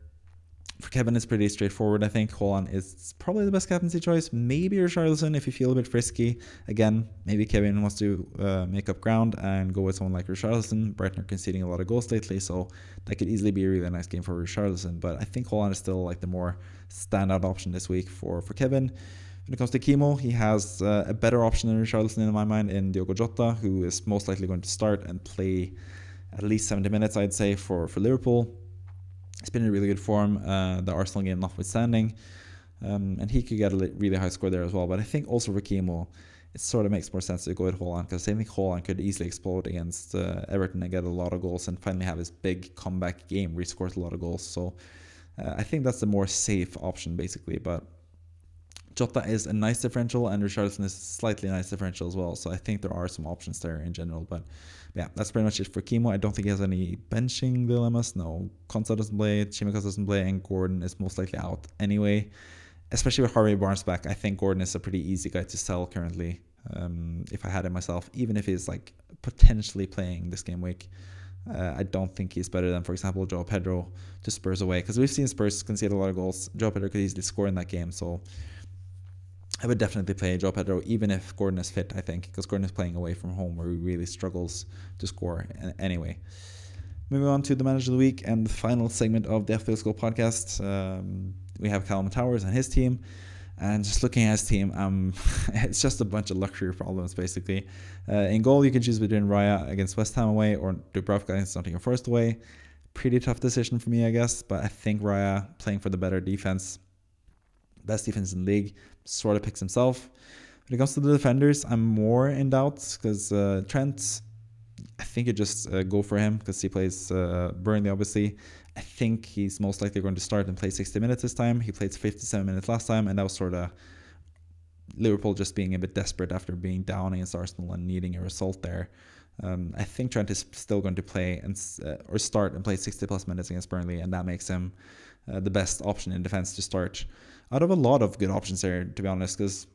For Kevin, it's pretty straightforward. I think Haaland is probably the best captaincy choice. Maybe Richarlison if you feel a bit frisky. Again, maybe Kevin wants to make up ground and go with someone like Richarlison. Brighton are conceding a lot of goals lately, so that could easily be a really nice game for Richarlison. But I think Haaland is still like the more standout option this week for Kevin. When it comes to Kimo, he has a better option than Richarlison in my mind in Diogo Jota, who is most likely going to start and play at least 70 minutes, I'd say, for Liverpool. He's been in really good form, the Arsenal game notwithstanding, and he could get a really high score there as well. But I think also for Kimo, it sort of makes more sense to go with Haaland because I think Haaland could easily explode against Everton and get a lot of goals and finally have his big comeback game where he scores a lot of goals. So I think that's the more safe option basically, but Jota is a nice differential and Richarlison is a slightly nice differential as well. So I think there are some options there in general. But yeah, that's pretty much it for Kimo. I don't think he has any benching dilemmas. No, Konsa doesn't play, Tsimikas doesn't play, and Gordon is most likely out anyway. Especially with Harvey Barnes back, I think Gordon is a pretty easy guy to sell currently. If I had him myself, even if he's like potentially playing this game week. I don't think he's better than, for example, João Pedro to Spurs away. Because we've seen Spurs concede a lot of goals. João Pedro could easily score in that game. So I would definitely play João Pedro even if Gordon is fit, I think, because Gordon is playing away from home where he really struggles to score anyway. Moving on to the Manager of the Week and the final segment of the FPL School podcast. We have Callum Towers and his team. And just looking at his team, it's just a bunch of luxury problems, basically. In goal, you can choose between Raya against West Ham away or Dubravka against Nottingham Forest away. Pretty tough decision for me, I guess, but I think Raya, playing for the better defense, best defense in the league, sort of picks himself. When it comes to the defenders, I'm more in doubt because Trent, I think you just go for him because he plays Burnley, obviously. I think he's most likely going to start and play 60 minutes this time. He played 57 minutes last time, and that was sort of Liverpool just being a bit desperate after being down against Arsenal and needing a result there. I think Trent is still going to play or start and play 60 plus minutes against Burnley, and that makes him the best option in defense to start out of a lot of good options there, to be honest, because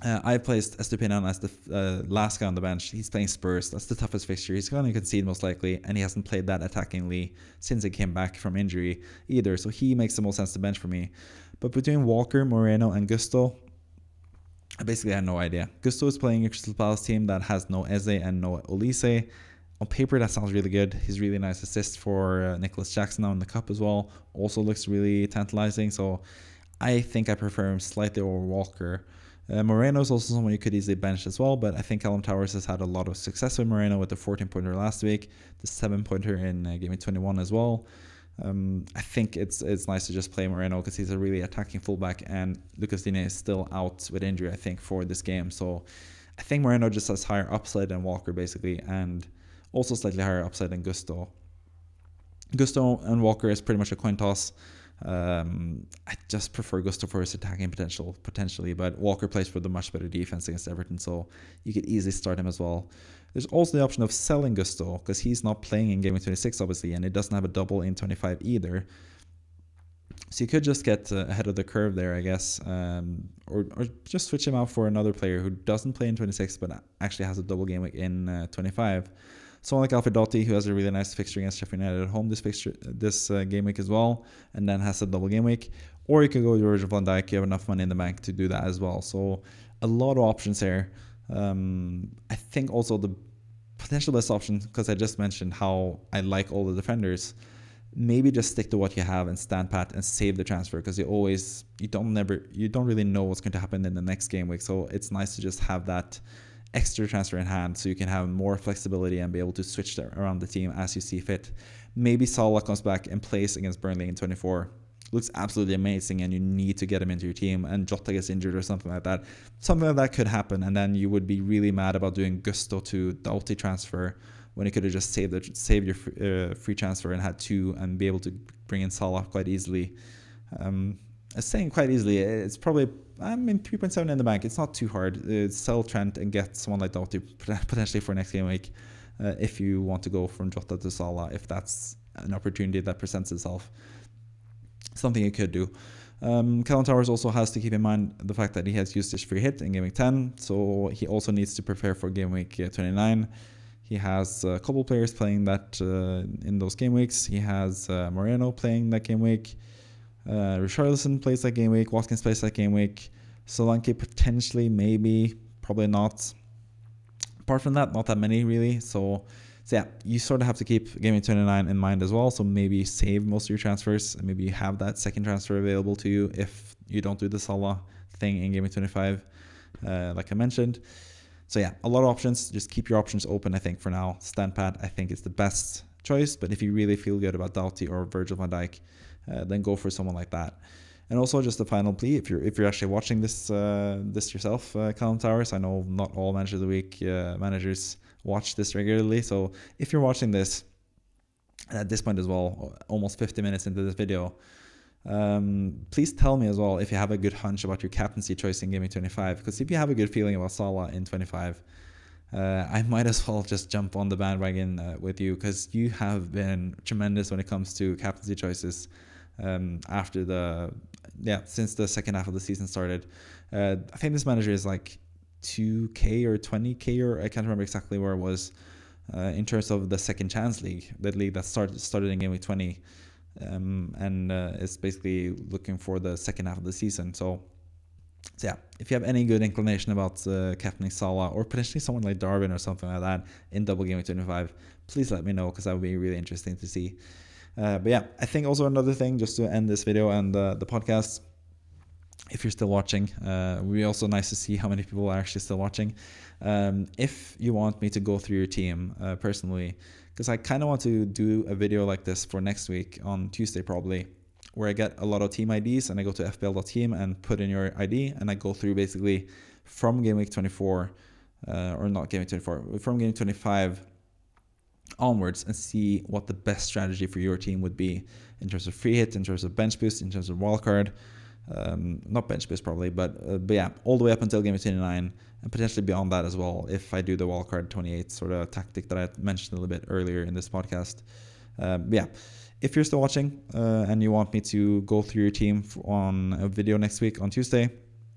I placed Estupiñán as the last guy on the bench. He's playing Spurs. That's the toughest fixture. He's going to concede most likely, and he hasn't played that attackingly since he came back from injury either. So he makes the most sense to bench for me. But between Walker, Moreno, and Gusto, basically had no idea. Gusto is playing a Crystal Palace team that has no Eze and no Olise. On paper, that sounds really good. He's really nice assist for Nicholas Jackson now in the cup as well. Also looks really tantalizing. So I think I prefer him slightly over Walker. Moreno is also someone you could easily bench as well, but I think Callum Towers has had a lot of success with Moreno with the 14-pointer last week, the 7-pointer in Game Week 21 as well. I think it's nice to just play Moreno because he's a really attacking fullback, and Lucas Digne is still out with injury, I think, for this game. So I think Moreno just has higher upside than Walker, basically, and also slightly higher upside than Gusto. Gusto and Walker is pretty much a coin toss. I just prefer Gusto for his attacking potential, potentially, but Walker plays for the much better defense against Everton, so you could easily start him as well. There's also the option of selling Gusto because he's not playing in Game Week 26, obviously, and it doesn't have a double in 25 either. So you could just get ahead of the curve there, I guess, or just switch him out for another player who doesn't play in 26 but actually has a double game week in 25. Someone like Alfred Doughty, who has a really nice fixture against Sheffield United at home this game week as well, and then has a double game week. Or you could go with Virgil van Dijk. You have enough money in the bank to do that as well. So a lot of options here. I think also the potential best option, because I just mentioned how I like all the defenders, maybe just stick to what you have and stand pat and save the transfer, because you don't really know what's going to happen in the next game week. So it's nice to just have that extra transfer in hand so you can have more flexibility and be able to switch around the team as you see fit. Maybe Salah comes back and plays against Burnley in 24. Looks absolutely amazing and you need to get him into your team, and Jota gets injured or something like that. Something like that could happen, and then you would be really mad about doing Gusto to Doughty transfer when you could have just saved your free transfer and had two and be able to bring in Salah quite easily. Saying quite easily, it's probably 3.7 in the bank. It's not too hard. Sell Trent and get someone like Doughty potentially for next game week if you want to go from Jota to Salah, if that's an opportunity that presents itself. Something you could do. Callum Towers also has to keep in mind the fact that he has used his free hit in Game Week 10, so he also needs to prepare for Game Week 29. He has a couple players playing that in those game weeks. He has Moreno playing that game week. Richarlison plays that game week. Watkins plays that game week. Solanke potentially, maybe, probably not. Apart from that, not that many really. So yeah, you sort of have to keep Game Week 29 in mind as well. So maybe save most of your transfers, and maybe you have that second transfer available to you if you don't do the Salah thing in Game Week 25, like I mentioned. So yeah, a lot of options. Just keep your options open, I think, for now. Stand pat, I think, is the best choice. But if you really feel good about Doughty or Virgil van Dijk, then go for someone like that. And also just a final plea, if you're actually watching this yourself, Callum Towers, I know not all Manager of the Week managers watch this regularly, so if you're watching this at this point as well, almost 50 minutes into this video, please tell me as well if you have a good hunch about your captaincy choice in Game Week 25, because if you have a good feeling about Salah in 25, I might as well just jump on the bandwagon with you, because you have been tremendous when it comes to captaincy choices since the second half of the season started. I think this manager is like 2k or 20k, or I can't remember exactly where it was, in terms of the Second Chance League, that league that started in Game Week 20, and is basically looking for the second half of the season. So yeah, if you have any good inclination about captaining Salah or potentially someone like Darwin or something like that in double Game Week 25, please let me know, because that would be really interesting to see. But yeah, I think also another thing, just to end this video and the podcast, if you're still watching, we also nice to see how many people are actually still watching. If you want me to go through your team personally, because I kind of want to do a video like this for next week on Tuesday probably, where I get a lot of team IDs and I go to fpl.team and put in your ID, and I go through basically from Game Week 24, or not Game Week 24, from Game Week 25 onwards, and see what the best strategy for your team would be in terms of free hit, in terms of bench boost, in terms of wildcard. Not bench boost probably, but yeah, all the way up until Game Week 29, and potentially beyond that as well, if I do the wildcard 28 sort of tactic that I mentioned a little bit earlier in this podcast. Yeah, if you're still watching and you want me to go through your team on a video next week on Tuesday,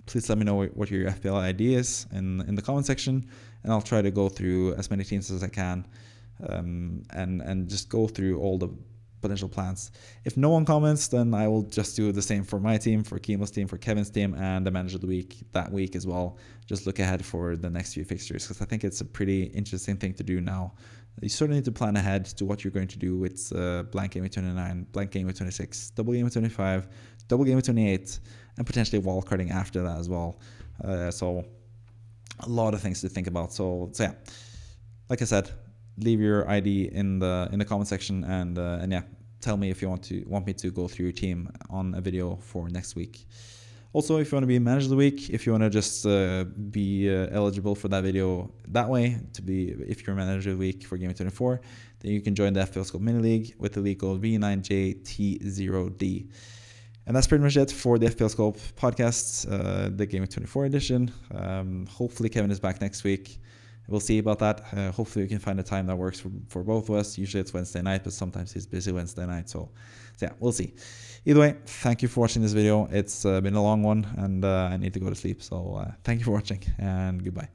please let me know what your FPL ID is in the comment section, and I'll try to go through as many teams as I can, and just go through all the potential plans. If no one comments, then I will just do the same for my team, for Kimo's team, for Kevin's team, and the manager of the week that week as well. Just look ahead for the next few fixtures, because I think it's a pretty interesting thing to do now. You sort of need to plan ahead to what you're going to do with blank game week 29, blank game week 26, double game week 25, double game week 28, and potentially wildcarding after that as well. So a lot of things to think about. So yeah, like I said, leave your ID in the comment section, and yeah, tell me if you want me to go through your team on a video for next week. Also, if you want to be manager of the week, if you want to just be eligible for that video that way, to be if you're manager of the week for Game 24, then you can join the FPL Scope Mini League with the league code V9JT0D. And that's pretty much it for the FPL Scope podcast, the Game 24 edition. Hopefully Kevin is back next week. We'll see about that. Hopefully we can find a time that works for both of us. Usually it's Wednesday night, but sometimes he's busy Wednesday night. So yeah, we'll see. Either way, thank you for watching this video. It's been a long one, and I need to go to sleep. So thank you for watching, and goodbye.